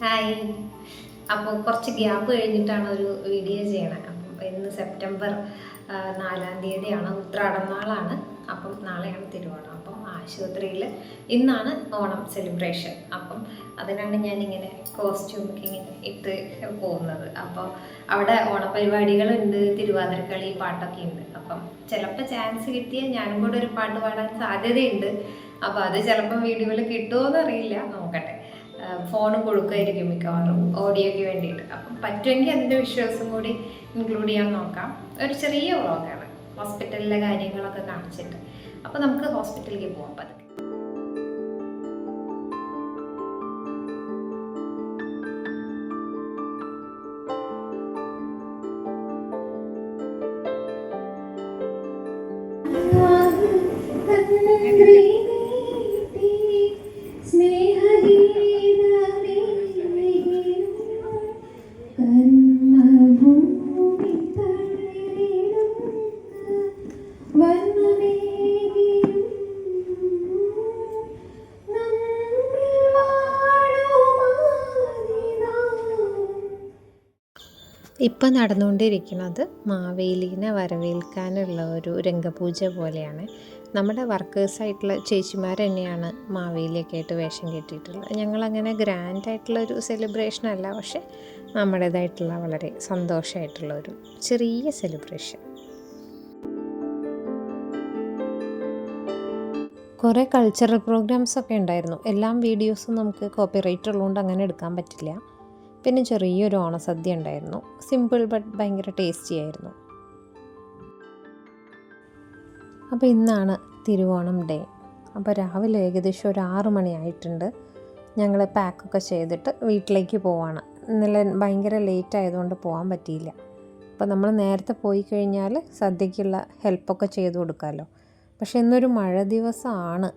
Hi. അപ്പോൾ കുറച്ച് gap കഴിഞ്ഞിട്ടാണ് ഒരു വീഡിയോ ചെയ്യണത്. അപ്പം ഇന്ന് സെപ്റ്റംബർ 4-ാം തീയതിയാണ്, ഉത്രാടം നാളാണ്. അപ്പം നാളെയാണ് തിരുവോണം. അപ്പം ആശുപത്രിയിൽ ഇന്നാണ് ഓണം സെലിബ്രേഷൻ. അപ്പം അതിനാണ് ഞാനിങ്ങനെ കോസ്റ്റ്യൂമൊക്കെ ഇങ്ങനെ ഇട്ട് പോകുന്നത്. അപ്പോൾ അവിടെ ഓണപരിപാടികളുണ്ട്, തിരുവാതിരക്കളി, പാട്ടൊക്കെ ഉണ്ട്. അപ്പം ചിലപ്പോൾ ചാൻസ് കിട്ടിയാൽ ഞാനും കൂടെ ഒരു പാട്ട് പാടാൻ സാധ്യതയുണ്ട്. അപ്പോൾ അത് ചിലപ്പോൾ വീഡിയോയിൽ കിട്ടുമോ എന്നറിയില്ല, നോക്കട്ടെ. ഫോൺ കൊടുക്കുമായിരിക്കും മിക്കവാറും ഓഡിയോയ്ക്ക് വേണ്ടിയിട്ട്. അപ്പം പറ്റുമെങ്കിൽ അതിൻ്റെ വിഷ്വൽസും കൂടി ഇൻക്ലൂഡ് ചെയ്യാൻ നോക്കാം. ഒരു ചെറിയ വ്ളോഗാണ്, ഹോസ്പിറ്റലിലെ കാര്യങ്ങളൊക്കെ കാണിച്ചിട്ട്. അപ്പോൾ നമുക്ക് ഹോസ്പിറ്റലിലേക്ക് പോകാം പതുക്കെ. ഇപ്പം നടന്നുകൊണ്ടിരിക്കുന്നത് മാവേലീനെ വരവേൽക്കാനുള്ള ഒരു രംഗപൂജ പോലെയാണ്. നമ്മുടെ വർക്കേഴ്സായിട്ടുള്ള ചേച്ചിമാർ തന്നെയാണ് മാവേലിയൊക്കെ ആയിട്ട് വേഷം കെട്ടിയിട്ടുള്ളത്. ഞങ്ങളങ്ങനെ ഗ്രാൻഡായിട്ടുള്ളൊരു സെലിബ്രേഷൻ അല്ല, പക്ഷെ നമ്മുടേതായിട്ടുള്ള വളരെ സന്തോഷമായിട്ടുള്ള ഒരു ചെറിയ സെലിബ്രേഷൻ. കുറേ കൾച്ചറൽ പ്രോഗ്രാംസൊക്കെ ഉണ്ടായിരുന്നു. എല്ലാം വീഡിയോസും നമുക്ക് കോപ്പിറൈറ്റ് ഉള്ളതുകൊണ്ട് അങ്ങനെ എടുക്കാൻ പറ്റില്ല. പിന്നെ ചെറിയൊരു ഓണസദ്യ ഉണ്ടായിരുന്നു. സിമ്പിൾ ബട്ട് ഭയങ്കര ടേസ്റ്റി ആയിരുന്നു. അപ്പോൾ ഇന്നാണ് തിരുവോണം ഡേ. അപ്പോൾ രാവിലെ ഏകദേശം ഒരു 6 മണി ആയിട്ടുണ്ട്. ഞങ്ങൾ പാക്കൊക്കെ ചെയ്തിട്ട് വീട്ടിലേക്ക് പോവാണ്. ഇന്നലെ ഭയങ്കര ലേറ്റ് ആയതുകൊണ്ട് പോകാൻ പറ്റിയില്ല. അപ്പോൾ നമ്മൾ നേരത്തെ പോയി കഴിഞ്ഞാൽ സദ്യക്കുള്ള ഹെൽപ്പൊക്കെ ചെയ്ത് കൊടുക്കാമല്ലോ. പക്ഷെ ഇന്നൊരു മഴ ദിവസമാണ്.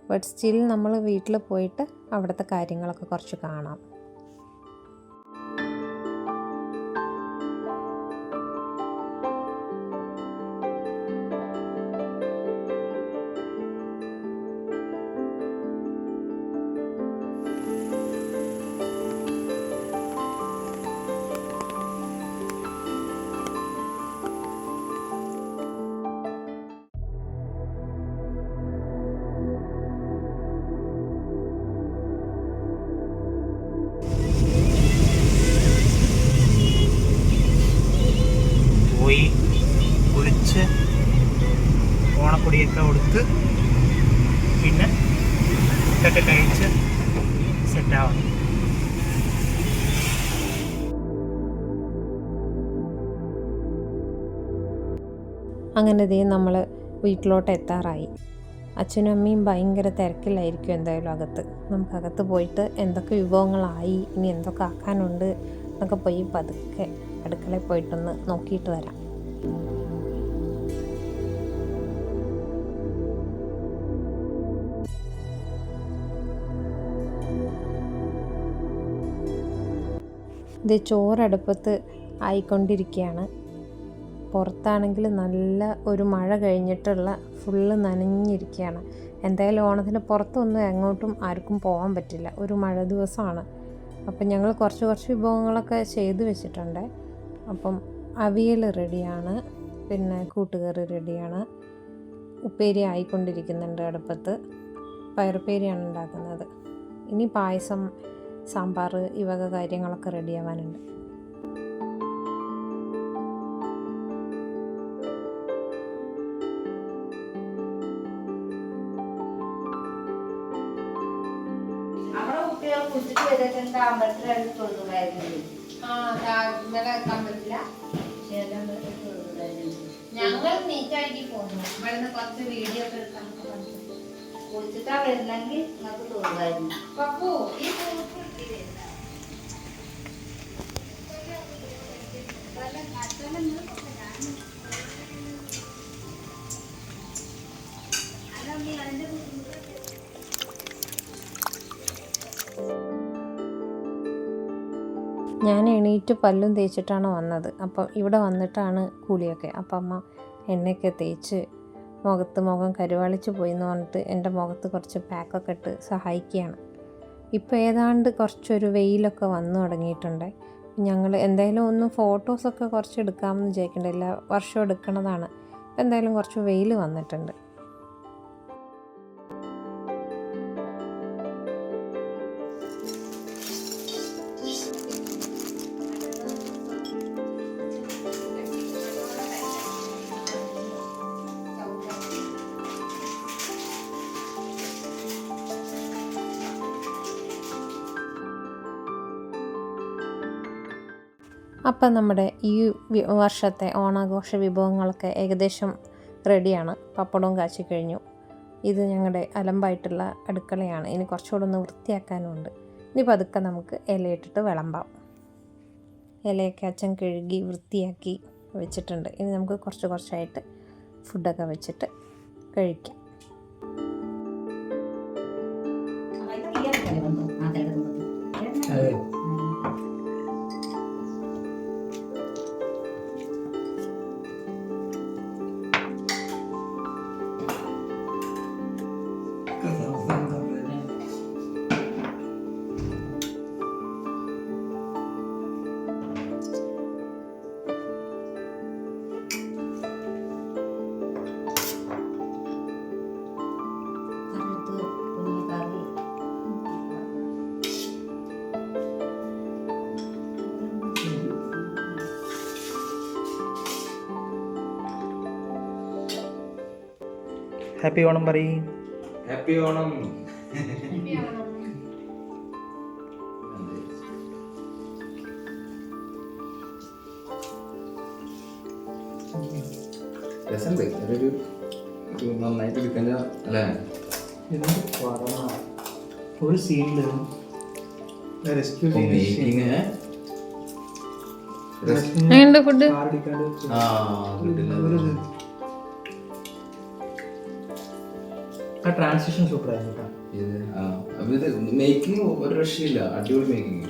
ബട്ട് സ്റ്റിൽ നമ്മൾ വീട്ടിൽ പോയിട്ട് അവിടുത്തെ കാര്യങ്ങളൊക്കെ കുറച്ച് കാണാം. പോയി കുളിച്ച് ഓണപ്പൊടിയൊക്കെ കൊടുത്ത് പിന്നെ ഇതൊക്കെ കഴിച്ച് സെറ്റാവണം. അങ്ങനെ നമ്മൾ വീട്ടിലോട്ട് എത്താറായി. അച്ഛനും അമ്മയും ഭയങ്കര തിരക്കിലായിരിക്കും എന്തായാലും അകത്ത്. നമുക്കകത്ത് പോയിട്ട് എന്തൊക്കെ വിഭവങ്ങളായി, ഇനി എന്തൊക്കെ ആക്കാനുണ്ട് എന്നൊക്കെ പോയി പതുക്കെ അടുക്കളയിൽ പോയിട്ടൊന്ന് നോക്കിയിട്ട് വരാം. ഇത് ചോറടുപ്പത്ത് ആയിക്കൊണ്ടിരിക്കുകയാണ്. പുറത്താണെങ്കിൽ നല്ല ഒരു മഴ കഴിഞ്ഞിട്ടുള്ള ഫുള്ള് നനഞ്ഞിരിക്കുകയാണ്. എന്തായാലും ഓണത്തിന് പുറത്തൊന്നും എങ്ങോട്ടും ആർക്കും പോകാൻ പറ്റില്ല, ഒരു മഴ ദിവസമാണ്. അപ്പം ഞങ്ങൾ കുറച്ച് വിഭവങ്ങളൊക്കെ ചെയ്ത് വെച്ചിട്ടുണ്ട്. അപ്പം അവിയൽ റെഡിയാണ്, പിന്നെ കൂട്ടുകറി റെഡിയാണ്, ഉപ്പേരി ആയിക്കൊണ്ടിരിക്കുന്നുണ്ട് അടുപ്പത്ത്. പയറുപ്പേരിയാണ് ഉണ്ടാക്കുന്നത്. ഇനി പായസം, സാമ്പാർ, ഈ വക കാര്യങ്ങളൊക്കെ റെഡിയാവാനുണ്ട്. ഞങ്ങൾ നീറ്റാക്കി പോന്നു. ഇവിടുന്ന് കുറച്ച് വീഡിയോ ഒക്കെ എടുക്കാൻ കുളിച്ചിട്ടാ വരുന്നെങ്കിൽ നിങ്ങൾക്ക് തോന്നുമായിരുന്നു. പപ്പു ഈ ഞാൻ എണീറ്റ് പല്ലും തേച്ചിട്ടാണ് വന്നത്. അപ്പം ഇവിടെ വന്നിട്ടാണ് കുളിയൊക്കെ. അപ്പം അമ്മ എണ്ണയൊക്കെ തേച്ച് മുഖം കരുവാളിച്ച് പോയി എന്ന് പറഞ്ഞിട്ട് എൻ്റെ മുഖത്ത് കുറച്ച് പാക്കൊക്കെ ഇട്ട് സഹായിക്കുകയാണ്. ഇപ്പോൾ ഏതാണ്ട് കുറച്ചൊരു വെയിലൊക്കെ വന്നു തുടങ്ങിയിട്ടുണ്ട്. ഞങ്ങൾ എന്തായാലും ഒന്ന് ഫോട്ടോസൊക്കെ കുറച്ച് എടുക്കാമെന്ന് വിചാരിക്കണ്ട, എല്ലാ വർഷവും എടുക്കണതാണ്. എന്തായാലും കുറച്ച് വെയിൽ വന്നിട്ടുണ്ട്. അപ്പം നമ്മുടെ ഈ വർഷത്തെ ഓണാഘോഷ വിഭവങ്ങളൊക്കെ ഏകദേശം റെഡിയാണ്. പപ്പടവും കാച്ചി കഴിഞ്ഞു. ഇത് ഞങ്ങളുടെ അലമ്പായിട്ടുള്ള അടുക്കളയാണ്. ഇനി കുറച്ചുകൂടെ ഒന്ന് വൃത്തിയാക്കാനുണ്ട്. ഇനി പതുക്കെ നമുക്ക് ഇലയിട്ടിട്ട് വിളമ്പാം. ഇലയൊക്കെ അച്ഛൻ കഴുകി വൃത്തിയാക്കി വെച്ചിട്ടുണ്ട്. ഇനി നമുക്ക് കുറച്ചായിട്ട് ഫുഡൊക്കെ വെച്ചിട്ട് കഴിക്കാം. ഹാപ്പി ഓണം പറയും. ഹാപ്പി ഓണം. രസമുണ്ട്. ഒരു നന്നായിട്ട് എടുക്കണ്ട അല്ലേ? ഒരു സീനില് റെസ്ക്യൂ ഫുഡ് ട്രാൻസിഷൻ സൂപ്പർ ആയിരുന്നു കേട്ടോ. ഇത് മേക്കിംഗ് ഒരു രക്ഷയില്ല, അടിപൊളി മേക്കിംഗ്.